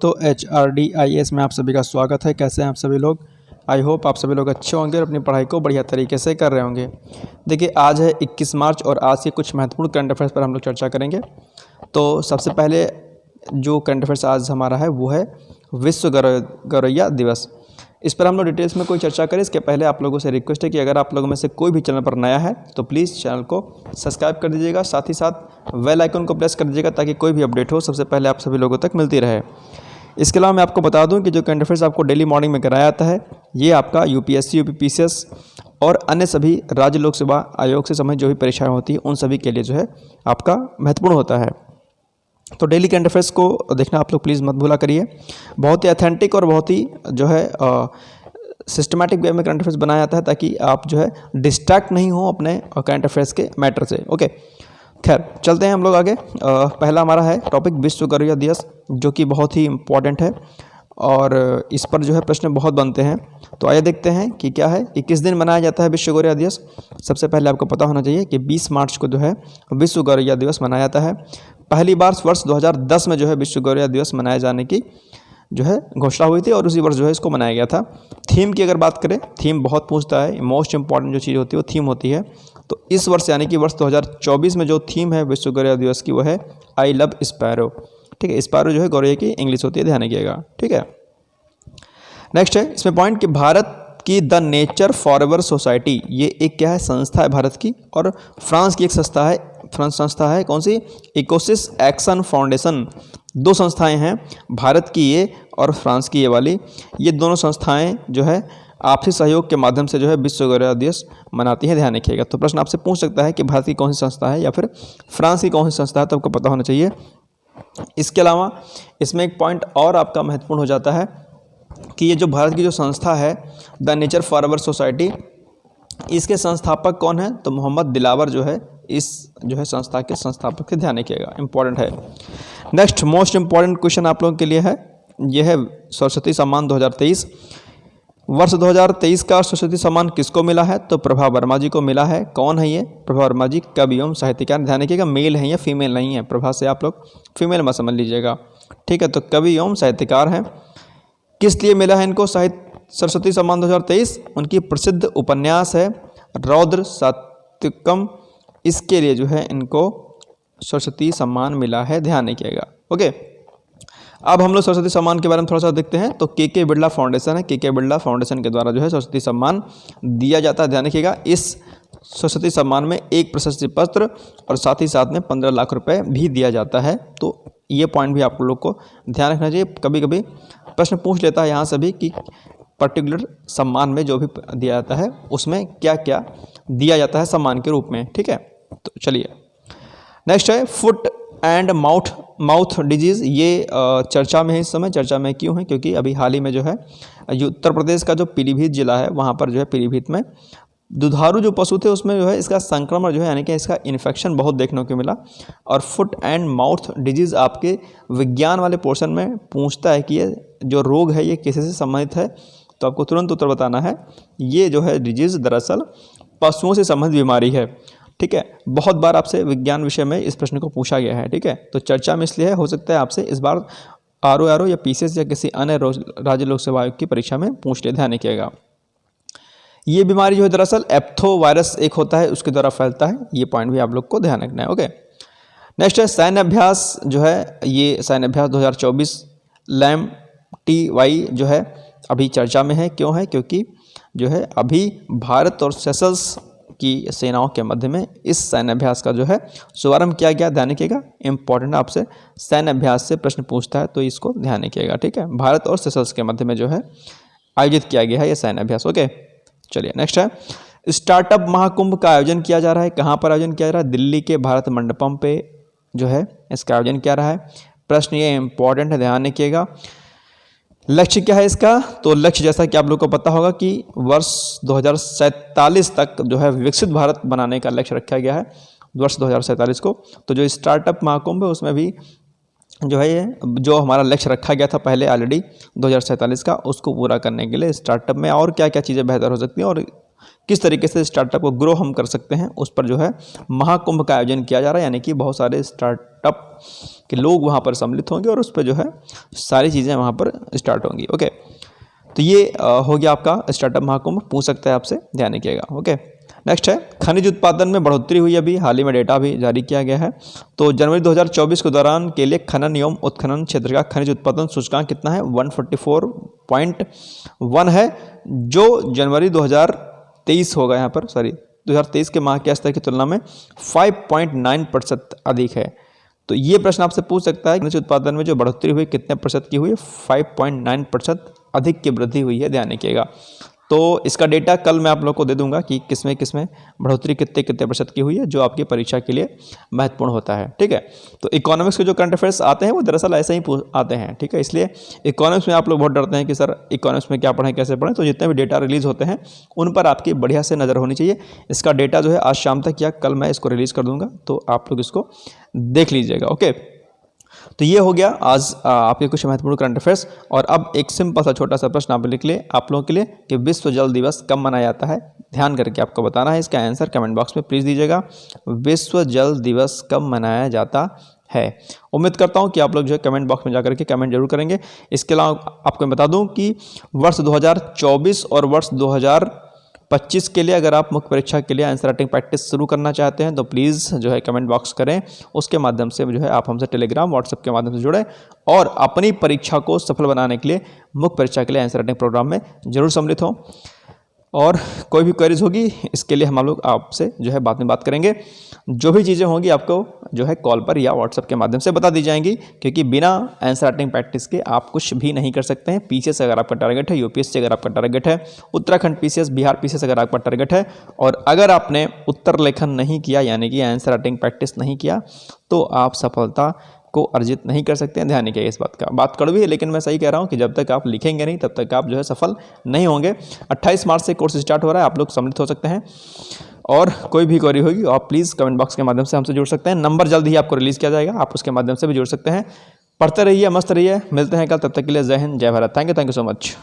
दोस्तों HRDIS में आप सभी का स्वागत है। कैसे हैं आप सभी लोग? आई होप आप सभी लोग अच्छे होंगे और अपनी पढ़ाई को बढ़िया तरीके से कर रहे होंगे। देखिए आज है 21 मार्च और आज के कुछ महत्वपूर्ण करंट अफेयर्स पर हम लोग चर्चा करेंगे। तो सबसे पहले जो करंट अफेयर्स आज हमारा है वो है विश्व गौरैया दिवस। इस पर हम लोग डिटेल्स में कोई चर्चा करें इसके पहले आप लोगों से रिक्वेस्ट है कि अगर आप लोगों में से कोई भी चैनल पर नया है तो प्लीज़ चैनल को सब्सक्राइब कर दीजिएगा, साथ ही साथ बेल आइकन को प्रेस कर दीजिएगा ताकि कोई भी अपडेट हो सबसे पहले आप सभी लोगों तक मिलती रहे। इसके अलावा मैं आपको बता दूं कि जो करंट अफेयर्स आपको डेली मॉर्निंग में कराया जाता है ये आपका UPSC, UPPCS और अन्य सभी राज्य लोक सेवा आयोग से संबंधित जो भी परीक्षाएँ होती हैं उन सभी के लिए जो है आपका महत्वपूर्ण होता है। तो डेली करंट अफेयर्स को देखना आप लोग प्लीज़ मत भूला करिए। बहुत ही ऑथेंटिक और बहुत ही जो है सिस्टमैटिक वे में करंट अफेयर्स बनाया जाता है ताकि आप जो है डिस्ट्रैक्ट नहीं हो अपने करंट अफेयर्स के मैटर से। ओके, खैर चलते हैं हम लोग आगे। पहला हमारा है टॉपिक विश्व गौरैया दिवस, जो कि बहुत ही इम्पॉर्टेंट है और इस पर जो है प्रश्न बहुत बनते हैं। तो आइए देखते हैं कि क्या है कि किस दिन मनाया जाता है विश्व गौरैया दिवस। सबसे पहले आपको पता होना चाहिए कि 20 मार्च को जो है विश्व गौरैया दिवस मनाया जाता है। पहली बार वर्ष 2010 में जो है विश्व गौरैया दिवस मनाए जाने की जो है घोषणा हुई थी और उसी वर्ष जो है इसको मनाया गया था। थीम की अगर बात करें, थीम बहुत पूछता है, मोस्ट इंपॉर्टेंट जो चीज़ होती है वो थीम होती है। तो इस वर्ष यानी कि वर्ष 2024 में जो थीम है विश्व गौरैया दिवस की वो है आई लव स्पैरो। ठीक है, स्पैरो जो है गौरैया की इंग्लिश होती है, ध्यान रखिएगा। ठीक है, नेक्स्ट है इसमें पॉइंट कि भारत की द नेचर फॉरएवर सोसाइटी, ये एक क्या है संस्था है भारत की, और फ्रांस की एक संस्था है कौन सी, इकोसिस एक्शन फाउंडेशन। दो संस्थाएं हैं, भारत की ये और फ्रांस की ये वाली। ये दोनों संस्थाएं जो है आपसी सहयोग के माध्यम से जो है विश्व गौरैया दिवस मनाती हैं, ध्यान रखिएगा। तो प्रश्न आपसे पूछ सकता है कि भारत की कौन सी संस्था है या फिर फ्रांस की कौन सी संस्था है, तो आपको पता होना चाहिए। इसके अलावा इसमें एक पॉइंट और आपका महत्वपूर्ण हो जाता है कि ये जो भारत की जो संस्था है द नेचर फॉरएवर सोसाइटी, इसके संस्थापक कौन है, तो मोहम्मद दिलावर जो है इस जो है संस्था के संस्थापक से, ध्यान रखिएगा, इंपॉर्टेंट है। नेक्स्ट मोस्ट इंपॉर्टेंट क्वेश्चन आप लोगों के लिए है, यह है सरस्वती सम्मान 2023। वर्ष 2023 का सरस्वती सम्मान किसको मिला है, तो प्रभा वर्मा जी को मिला है। कौन है ये प्रभा वर्मा जी? कवि एवं साहित्यकार, ध्यान रखिएगा, मेल है या फीमेल नहीं है। प्रभा से आप लोग फीमेल मत समझ लीजिएगा। ठीक है, तो कवि एवं साहित्यकार हैं। किस लिए मिला है इनको सरस्वती सम्मान 2023? उनकी प्रसिद्ध उपन्यास है रौद्र सात्विकम, इसके लिए जो है इनको सरस्वती सम्मान मिला है, ध्यान रखिएगा। ओके, अब हम लोग सरस्वती सम्मान के बारे में थोड़ा सा देखते हैं। तो के बिरला फाउंडेशन है, के बिरला फाउंडेशन के द्वारा जो है सरस्वती सम्मान दिया जाता है, ध्यान रखिएगा। इस सरस्वती सम्मान में एक प्रशस्ति पत्र और साथ ही साथ में 15 लाख रुपए भी दिया जाता है। तो ये पॉइंट भी आप लोग को ध्यान रखना चाहिए। कभी कभी प्रश्न पूछ लेता है यहाँ से भी कि पर्टिकुलर सम्मान में जो भी दिया जाता है उसमें क्या क्या दिया जाता है सम्मान के रूप में। ठीक है, तो चलिए नेक्स्ट है फुट एंड माउथ डिजीज़। ये चर्चा में है, इस समय चर्चा में क्यों है, क्योंकि अभी हाल ही में जो है उत्तर प्रदेश का जो पीलीभीत जिला है वहाँ पर जो है पीलीभीत में दुधारू जो पशु थे उसमें जो है इसका संक्रमण जो है यानी कि इसका इन्फेक्शन बहुत देखने को मिला। और फुट एंड माउथ डिजीज़ आपके विज्ञान वाले पोर्शन में पूछता है कि ये जो रोग है ये किसी से संबंधित है, तो आपको तुरंत उत्तर बताना है। ये जो है डिजीज़ दरअसल पशुओं से संबंधित बीमारी है। ठीक है, बहुत बार आपसे विज्ञान विषय में इस प्रश्न को पूछा गया है। ठीक है, तो चर्चा में इसलिए हो सकता है आपसे इस बार RO या PCS या किसी अन्य राज्य लोक सेवा आयोग की परीक्षा में पूछ ले, ध्यान रखिएगा। ये बीमारी जो है दरअसल एप्थो वायरस एक होता है उसके द्वारा फैलता है, ये पॉइंट भी आप लोग को ध्यान रखना है। ओके, नेक्स्ट है सैन्य अभ्यास जो है, ये सैन्य अभ्यास 2024 LAM-TY जो है अभी चर्चा में है। क्यों है, क्योंकि जो है अभी भारत और सेशल्स की सेनाओं के मध्य में इस सैन्य अभ्यास का जो है शुभारंभ किया गया, ध्यान रखिएगा। इंपॉर्टेंट आपसे सैन्य अभ्यास से प्रश्न पूछता है तो इसको ध्यान रखिएगा। ठीक है, भारत और सेशल्स के मध्य में जो है आयोजित किया गया है ये सैन्य अभ्यास। ओके, चलिए नेक्स्ट है स्टार्टअप महाकुंभ का आयोजन किया जा रहा है। कहाँ पर आयोजन किया जा रहा है? दिल्ली के भारत मंडपम पे जो है इसका आयोजन किया रहा है। प्रश्न ये इंपॉर्टेंट है, ध्यान रखिएगा। लक्ष्य क्या है इसका? तो लक्ष्य जैसा कि आप लोग को पता होगा कि वर्ष 2047 तक जो है विकसित भारत बनाने का लक्ष्य रखा गया है वर्ष 2047 को। तो जो स्टार्टअप महाकुंभ है उसमें भी जो है ये जो हमारा लक्ष्य रखा गया था पहले ऑलरेडी 2047 का, उसको पूरा करने के लिए स्टार्टअप में और क्या क्या चीज़ें बेहतर हो सकती हैं और किस तरीके से स्टार्टअप को ग्रो हम कर सकते हैं, उस पर जो है महाकुंभ का आयोजन किया जा रहा है, यानी कि बहुत सारे स्टार्टअप के लोग वहाँ पर सम्मिलित होंगे और उस पर जो है सारी चीज़ें वहाँ पर स्टार्ट होंगी। ओके, तो ये हो गया आपका स्टार्टअप महाकुंभ, पूछ सकता है आपसे, ध्यान रखिएगा। ओके, नेक्स्ट है खनिज उत्पादन में बढ़ोतरी हुई, अभी हाल ही में डेटा भी जारी किया गया है। तो जनवरी 2024 के दौरान के लिए खनन एवं उत्खनन क्षेत्र का खनिज उत्पादन सूचकांक कितना है, 144.1 है, जो जनवरी 2023 होगा यहाँ पर, सॉरी 2023 के माह के स्तर की तुलना में 5.9% अधिक है। तो ये प्रश्न आपसे पूछ सकता है खनिज उत्पादन में जो बढ़ोतरी हुई कितने प्रतिशत की हुई है, 5.9% अधिक की वृद्धि हुई है, ध्यान रखिएगा। तो इसका डेटा कल मैं आप लोग को दे दूंगा कि किसमें किसमें बढ़ोतरी कितने प्रतिशत की हुई है, जो आपकी परीक्षा के लिए महत्वपूर्ण होता है। ठीक है, तो इकोनॉमिक्स के जो करंट अफेयर्स आते हैं वो दरअसल ऐसे ही आते हैं। ठीक है, इसलिए इकोनॉमिक्स में आप लोग बहुत डरते हैं कि सर इकोनॉमिक्स में क्या पढ़ें कैसे पढ़ें, तो जितने भी डेटा रिलीज होते हैं उन पर आपकी बढ़िया से नज़र होनी चाहिए। इसका डेटा जो है आज शाम तक या कल मैं इसको रिलीज़ कर दूंगा, तो आप लोग इसको देख लीजिएगा। ओके, तो ये हो गया आज आपके कुछ महत्वपूर्ण करंट अफेयर्स। और अब एक सिंपल सा छोटा सा प्रश्न आप लोगों के लिए कि विश्व जल दिवस कब मनाया जाता है, ध्यान करके आपको बताना है। इसका आंसर कमेंट बॉक्स में प्लीज़ दीजिएगा। विश्व जल दिवस कब मनाया जाता है? उम्मीद करता हूं कि आप लोग जो है कमेंट बॉक्स में जाकर के कमेंट जरूर करेंगे। इसके अलावा आपको बता दूं कि वर्ष 2024 और वर्ष 2025 के लिए अगर आप मुख्य परीक्षा के लिए आंसर राइटिंग प्रैक्टिस शुरू करना चाहते हैं तो प्लीज़ जो है कमेंट बॉक्स करें, उसके माध्यम से जो है आप हमसे टेलीग्राम व्हाट्सएप के माध्यम से जुड़ें और अपनी परीक्षा को सफल बनाने के लिए मुख्य परीक्षा के लिए आंसर राइटिंग प्रोग्राम में जरूर सम्मिलित हों। और कोई भी क्वेरीज होगी इसके लिए हम लोग आपसे जो है बाद में बात करेंगे। जो भी चीज़ें होंगी आपको जो है कॉल पर या व्हाट्सएप के माध्यम से बता दी जाएंगी, क्योंकि बिना आंसर राइटिंग प्रैक्टिस के आप कुछ भी नहीं कर सकते हैं। पीसीएस अगर आपका टारगेट है, यूपीएससी अगर आपका टारगेट है, उत्तराखंड पीसीएस, बिहार पीसीएस अगर आपका टारगेट है और अगर आपने उत्तर लेखन नहीं किया यानी कि आंसर राइटिंग प्रैक्टिस नहीं किया तो आप सफलता को अर्जित नहीं कर सकते हैं। ध्यान रखिए इस बात का। बात कड़वी है लेकिन मैं सही कह रहा हूं कि जब तक आप लिखेंगे नहीं तब तक आप जो है सफल नहीं होंगे। 28 मार्च से कोर्स स्टार्ट हो रहा है, आप लोग सम्मिलित हो सकते हैं। और कोई भी क्वेरी होगी आप प्लीज़ कमेंट बॉक्स के माध्यम से हमसे जुड़ सकते हैं। नंबर जल्द ही आपको रिलीज़ किया जाएगा, आप उसके माध्यम से भी जुड़ सकते हैं। पढ़ते रहिए, मस्त रहिए, मिलते हैं कल, तब तक के लिए जय हिंद, जय Bharat. Thank you so much.